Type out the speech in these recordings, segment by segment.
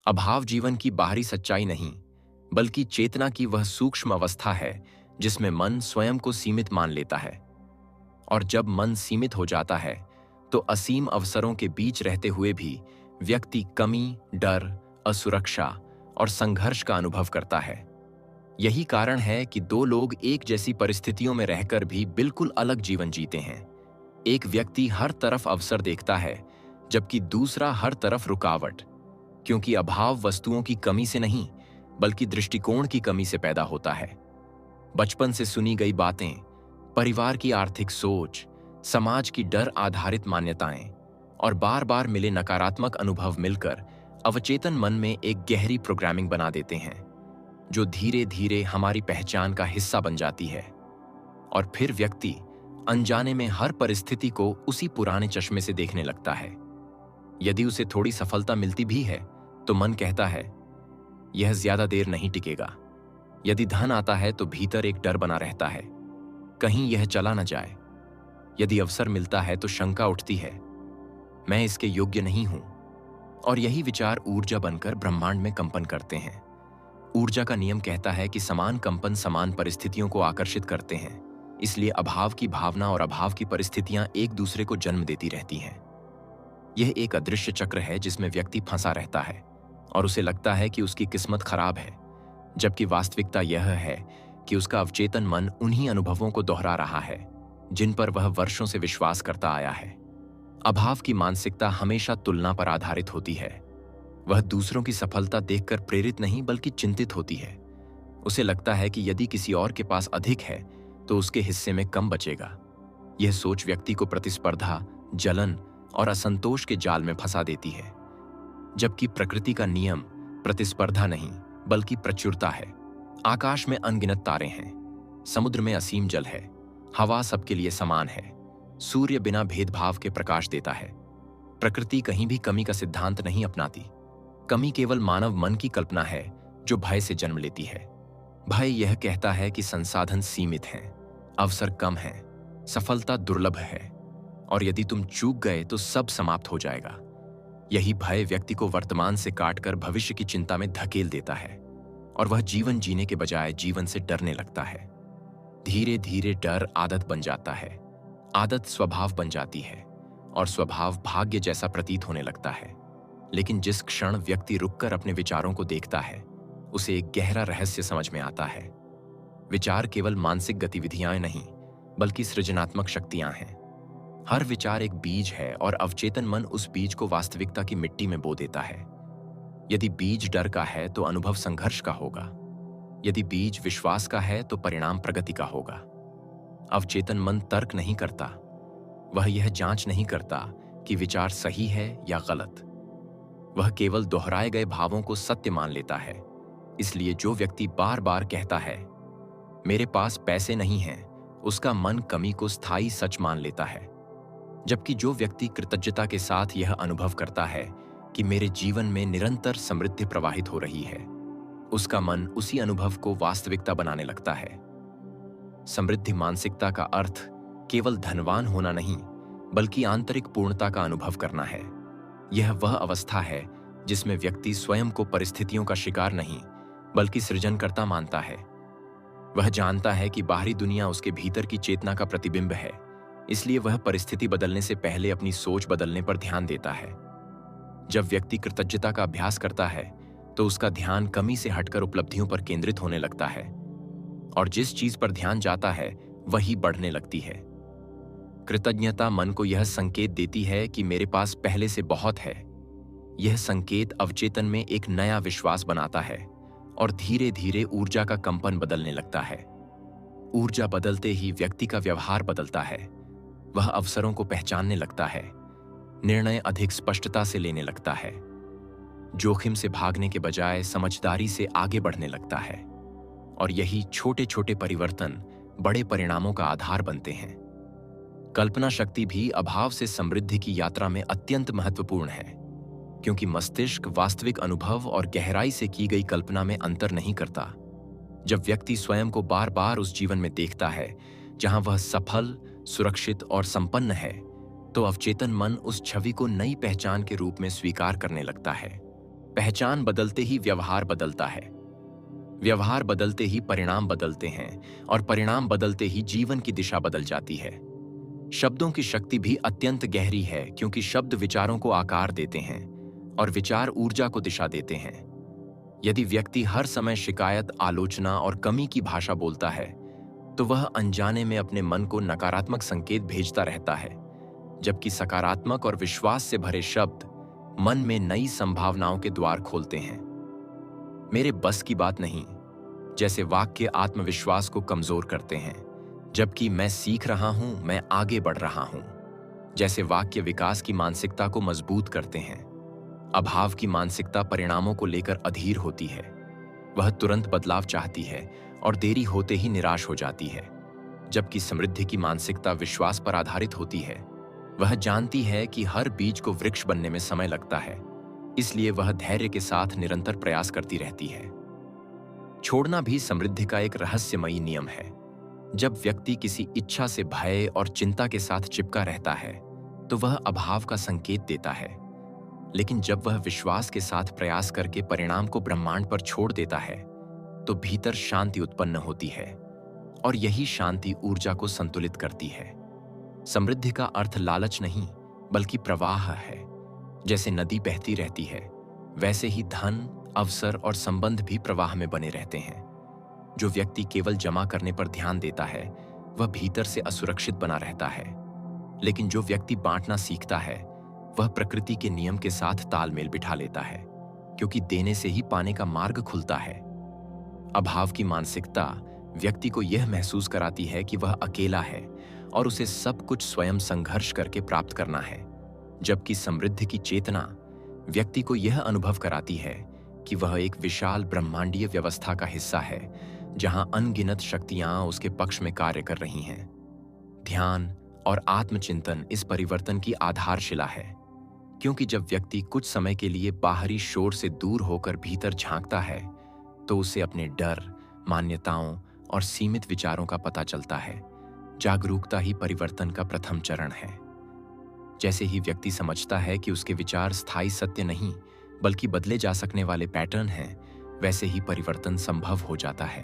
अभाव जीवन की बाहरी सच्चाई नहीं, बल्कि चेतना की वह सूक्ष्म अवस्था है जिसमें मन स्वयं को सीमित मान लेता है। और जब मन सीमित हो जाता है तो असीम अवसरों के बीच रहते हुए भी व्यक्ति कमी, डर, असुरक्षा और संघर्ष का अनुभव करता है। यही कारण है कि दो लोग एक जैसी परिस्थितियों में रहकर भी बिल्कुल अलग जीवन जीते हैं। एक व्यक्ति हर तरफ अवसर देखता है, जबकि दूसरा हर तरफ रुकावट, क्योंकि अभाव वस्तुओं की कमी से नहीं, बल्कि दृष्टिकोण की कमी से पैदा होता है। बचपन से सुनी गई बातें, परिवार की आर्थिक सोच, समाज की डर आधारित मान्यताएं और बार बार मिले नकारात्मक अनुभव मिलकर अवचेतन मन में एक गहरी प्रोग्रामिंग बना देते हैं, जो धीरे धीरे हमारी पहचान का हिस्सा बन जाती है। और फिर व्यक्ति अनजाने में हर परिस्थिति को उसी पुराने चश्मे से देखने लगता है। यदि उसे थोड़ी सफलता मिलती भी है तो मन कहता है, यह ज्यादा देर नहीं टिकेगा। यदि धन आता है तो भीतर एक डर बना रहता है, कहीं यह चला न जाए। यदि अवसर मिलता है तो शंका उठती है, मैं इसके योग्य नहीं हूं। और यही विचार ऊर्जा बनकर ब्रह्मांड में कंपन करते हैं। ऊर्जा का नियम कहता है कि समान कंपन समान परिस्थितियों को आकर्षित करते हैं, इसलिए अभाव की भावना और अभाव की परिस्थितियां एक दूसरे को जन्म देती रहती हैं। यह एक अदृश्य चक्र है जिसमें व्यक्ति फंसा रहता है और उसे लगता है कि उसकी किस्मत खराब है, जबकि वास्तविकता यह है कि उसका अवचेतन मन उन्हीं अनुभवों को दोहरा रहा है जिन पर वह वर्षों से विश्वास करता आया है। अभाव की मानसिकता हमेशा तुलना पर आधारित होती है। वह दूसरों की सफलता देखकर प्रेरित नहीं बल्कि चिंतित होती है। उसे लगता है कि यदि किसी और के पास अधिक है तो उसके हिस्से में कम बचेगा। यह सोच व्यक्ति को प्रतिस्पर्धा, जलन और असंतोष के जाल में फंसा देती है, जबकि प्रकृति का नियम प्रतिस्पर्धा नहीं बल्कि प्रचुरता है। आकाश में अनगिनत तारे हैं, समुद्र में असीम जल है, हवा सबके लिए समान है, सूर्य बिना भेदभाव के प्रकाश देता है। प्रकृति कहीं भी कमी का सिद्धांत नहीं अपनाती। कमी केवल मानव मन की कल्पना है जो भय से जन्म लेती है। भय यह कहता है कि संसाधन सीमित हैं, अवसर कम हैं, सफलता दुर्लभ है और यदि तुम चूक गए तो सब समाप्त हो जाएगा। यही भय व्यक्ति को वर्तमान से काटकर भविष्य की चिंता में धकेल देता है और वह जीवन जीने के बजाय जीवन से डरने लगता है। धीरे धीरे डर आदत बन जाता है, आदत स्वभाव बन जाती है और स्वभाव भाग्य जैसा प्रतीत होने लगता है। लेकिन जिस क्षण व्यक्ति रुककर अपने विचारों को देखता है, उसे एक गहरा रहस्य समझ में आता है। विचार केवल मानसिक गतिविधियां नहीं बल्कि सृजनात्मक शक्तियां हैं। हर विचार एक बीज है और अवचेतन मन उस बीज को वास्तविकता की मिट्टी में बो देता है। यदि बीज डर का है तो अनुभव संघर्ष का होगा। यदि बीज विश्वास का है तो परिणाम प्रगति का होगा। अवचेतन मन तर्क नहीं करता, वह यह जांच नहीं करता कि विचार सही है या गलत। वह केवल दोहराए गए भावों को सत्य मान लेता है। इसलिए जो व्यक्ति बार बार कहता है, मेरे पास पैसे नहीं हैं, उसका मन कमी को स्थायी सच मान लेता है। जबकि जो व्यक्ति कृतज्ञता के साथ यह अनुभव करता है कि मेरे जीवन में निरंतर समृद्धि प्रवाहित हो रही है, उसका मन उसी अनुभव को वास्तविकता बनाने लगता है। समृद्धि मानसिकता का अर्थ केवल धनवान होना नहीं बल्कि आंतरिक पूर्णता का अनुभव करना है। यह वह अवस्था है जिसमें व्यक्ति स्वयं को परिस्थितियों का शिकार नहीं बल्कि सृजनकर्ता मानता है। वह जानता है कि बाहरी दुनिया उसके भीतर की चेतना का प्रतिबिंब है, इसलिए वह परिस्थिति बदलने से पहले अपनी सोच बदलने पर ध्यान देता है। जब व्यक्ति कृतज्ञता का अभ्यास करता है तो उसका ध्यान कमी से हटकर उपलब्धियों पर केंद्रित होने लगता है और जिस चीज पर ध्यान जाता है वही बढ़ने लगती है। कृतज्ञता मन को यह संकेत देती है कि मेरे पास पहले से बहुत है। यह संकेत अवचेतन में एक नया विश्वास बनाता है और धीरे धीरे ऊर्जा का कंपन बदलने लगता है। ऊर्जा बदलते ही व्यक्ति का व्यवहार बदलता है। वह अवसरों को पहचानने लगता है, निर्णय अधिक स्पष्टता से लेने लगता है, जोखिम से भागने के बजाय समझदारी से आगे बढ़ने लगता है और यही छोटे छोटे परिवर्तन बड़े परिणामों का आधार बनते हैं। कल्पना शक्ति भी अभाव से समृद्धि की यात्रा में अत्यंत महत्वपूर्ण है, क्योंकि मस्तिष्क वास्तविक अनुभव और गहराई से की गई कल्पना में अंतर नहीं करता। जब व्यक्ति स्वयं को बार बार उस जीवन में देखता है जहां वह सफल, सुरक्षित और संपन्न है, तो अवचेतन मन उस छवि को नई पहचान के रूप में स्वीकार करने लगता है। पहचान बदलते ही व्यवहार बदलता है, व्यवहार बदलते ही परिणाम बदलते हैं और परिणाम बदलते ही जीवन की दिशा बदल जाती है। शब्दों की शक्ति भी अत्यंत गहरी है, क्योंकि शब्द विचारों को आकार देते हैं और विचार ऊर्जा को दिशा देते हैं। यदि व्यक्ति हर समय शिकायत, आलोचना और कमी की भाषा बोलता है, तो वह अनजाने में अपने मन को नकारात्मक संकेत भेजता रहता है, जबकि सकारात्मक और विश्वास से भरे शब्द मन में नई संभावनाओं के द्वार खोलते हैं। मेरे बस की बात नहीं जैसे वाक्य आत्मविश्वास को कमजोर करते हैं, जबकि मैं सीख रहा हूं, मैं आगे बढ़ रहा हूं जैसे वाक्य विकास की मानसिकता को मजबूत करते हैं। अभाव की मानसिकता परिणामों को लेकर अधीर होती है, वह तुरंत बदलाव चाहती है और देरी होते ही निराश हो जाती है। जबकि समृद्धि की मानसिकता विश्वास पर आधारित होती है, वह जानती है कि हर बीज को वृक्ष बनने में समय लगता है, इसलिए वह धैर्य के साथ निरंतर प्रयास करती रहती है। छोड़ना भी समृद्धि का एक रहस्यमयी नियम है। जब व्यक्ति किसी इच्छा से भय और चिंता के साथ चिपका रहता है, तो वह अभाव का संकेत देता है। लेकिन जब वह विश्वास के साथ प्रयास करके परिणाम को ब्रह्मांड पर छोड़ देता है, तो भीतर शांति उत्पन्न होती है और यही शांति ऊर्जा को संतुलित करती है। समृद्धि का अर्थ लालच नहीं, बल्कि प्रवाह है। जैसे नदी बहती रहती है, वैसे ही धन, अवसर और संबंध भी प्रवाह में बने रहते हैं। जो व्यक्ति केवल जमा करने पर ध्यान देता है, वह भीतर से असुरक्षित बना रहता है। लेकिन जो व्यक्ति बांटना सीखता है, वह प्रकृति के नियम के साथ तालमेल बिठा लेता है, क्योंकि देने से ही पाने का मार्ग खुलता है। अभाव की मानसिकता व्यक्ति को यह महसूस कराती है कि वह अकेला है और उसे सब कुछ स्वयं संघर्ष करके प्राप्त करना है, जबकि समृद्धि की चेतना व्यक्ति को यह अनुभव कराती है कि वह एक विशाल ब्रह्मांडीय व्यवस्था का हिस्सा है, जहां अनगिनत शक्तियां उसके पक्ष में कार्य कर रही हैं। ध्यान और आत्मचिंतन इस परिवर्तन की आधारशिला है, क्योंकि जब व्यक्ति कुछ समय के लिए बाहरी शोर से दूर होकर भीतर झांकता है, तो उसे अपने डर, मान्यताओं और सीमित विचारों का पता चलता है। जागरूकता ही परिवर्तन का प्रथम चरण है। जैसे ही व्यक्ति समझता है कि उसके विचार स्थायी सत्य नहीं, बल्कि बदले जा सकने वाले पैटर्न हैं, वैसे ही परिवर्तन संभव हो जाता है।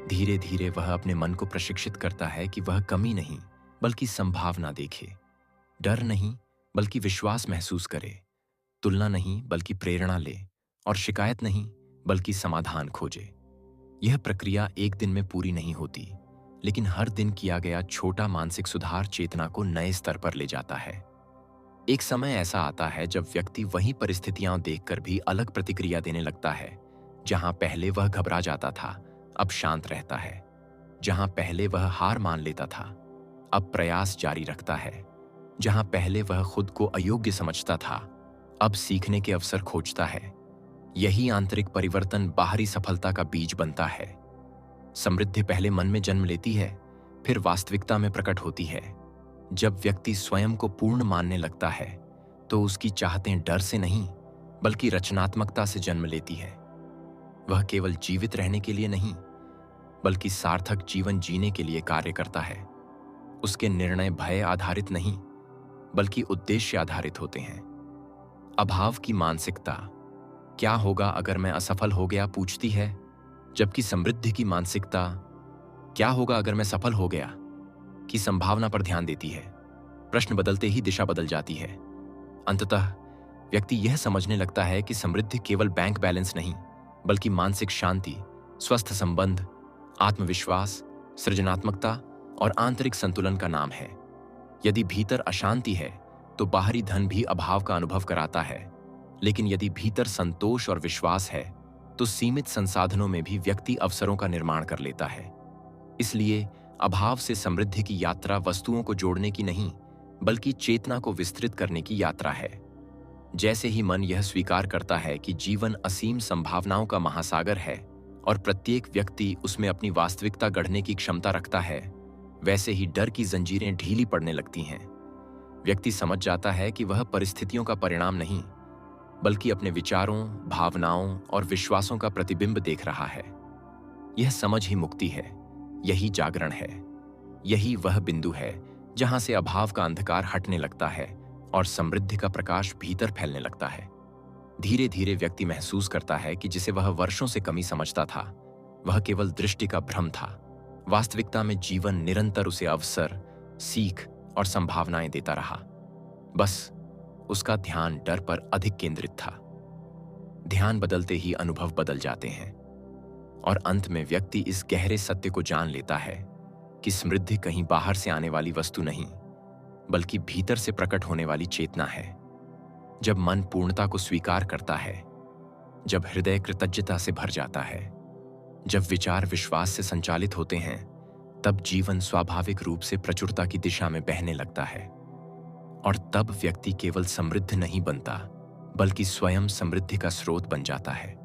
धीरे धीरे वह अपने मन को प्रशिक्षित करता है कि वह कमी नहीं, बल्कि संभावना देखे, डर नहीं बल्कि विश्वास महसूस करे, तुलना नहीं बल्कि प्रेरणा ले, और शिकायत नहीं बल्कि समाधान खोजे। यह प्रक्रिया एक दिन में पूरी नहीं होती, लेकिन हर दिन किया गया छोटा मानसिक सुधार चेतना को नए स्तर पर ले जाता है। एक समय ऐसा आता है जब व्यक्ति वही परिस्थितियां देखकर भी अलग प्रतिक्रिया देने लगता है। जहां पहले वह घबरा जाता था, अब शांत रहता है। जहां पहले वह हार मान लेता था, अब प्रयास जारी रखता है। जहां पहले वह खुद को अयोग्य समझता था, अब सीखने के अवसर खोजता है। यही आंतरिक परिवर्तन बाहरी सफलता का बीज बनता है। समृद्धि पहले मन में जन्म लेती है, फिर वास्तविकता में प्रकट होती है। जब व्यक्ति स्वयं को पूर्ण मानने लगता है, तो उसकी चाहतें डर से नहीं, बल्कि रचनात्मकता से जन्म लेती है। वह केवल जीवित रहने के लिए नहीं, बल्कि सार्थक जीवन जीने के लिए कार्य करता है। उसके निर्णय भय आधारित नहीं, बल्कि उद्देश्य आधारित होते हैं। अभाव की मानसिकता क्या होगा अगर मैं असफल हो गया पूछती है, जबकि समृद्धि की मानसिकता क्या होगा अगर मैं सफल हो गया की संभावना पर ध्यान देती है। प्रश्न बदलते ही दिशा बदल जाती है। अंततः व्यक्ति यह समझने लगता है कि समृद्धि केवल बैंक बैलेंस नहीं, बल्कि मानसिक शांति, स्वस्थ संबंध, आत्मविश्वास, सृजनात्मकता और आंतरिक संतुलन का नाम है। यदि भीतर अशांति है, तो बाहरी धन भी अभाव का अनुभव कराता है। लेकिन यदि भीतर संतोष और विश्वास है, तो सीमित संसाधनों में भी व्यक्ति अवसरों का निर्माण कर लेता है। इसलिए अभाव से समृद्धि की यात्रा वस्तुओं को जोड़ने की नहीं, बल्कि चेतना को विस्तृत करने की यात्रा है। जैसे ही मन यह स्वीकार करता है कि जीवन असीम संभावनाओं का महासागर है और प्रत्येक व्यक्ति उसमें अपनी वास्तविकता गढ़ने की क्षमता रखता है, वैसे ही डर की जंजीरें ढीली पड़ने लगती हैं। व्यक्ति समझ जाता है कि वह परिस्थितियों का परिणाम नहीं, बल्कि अपने विचारों, भावनाओं और विश्वासों का प्रतिबिंब देख रहा है। यह समझ ही मुक्ति है, यही जागरण है। यही वह बिंदु है जहां से अभाव का अंधकार हटने लगता है और समृद्धि का प्रकाश भीतर फैलने लगता है। धीरे धीरे व्यक्ति महसूस करता है कि जिसे वह वर्षों से कमी समझता था, वह केवल दृष्टि का भ्रम था। वास्तविकता में जीवन निरंतर उसे अवसर, सीख और संभावनाएं देता रहा। बस उसका ध्यान डर पर अधिक केंद्रित था। ध्यान बदलते ही अनुभव बदल जाते हैं और अंत में व्यक्ति इस गहरे सत्य को जान लेता है कि समृद्धि कहीं बाहर से आने वाली वस्तु नहीं, बल्कि भीतर से प्रकट होने वाली चेतना है। जब मन पूर्णता को स्वीकार करता है, जब हृदय कृतज्ञता से भर जाता है, जब विचार विश्वास से संचालित होते हैं, तब जीवन स्वाभाविक रूप से प्रचुरता की दिशा में बहने लगता है। और तब व्यक्ति केवल समृद्ध नहीं बनता, बल्कि स्वयं समृद्धि का स्रोत बन जाता है।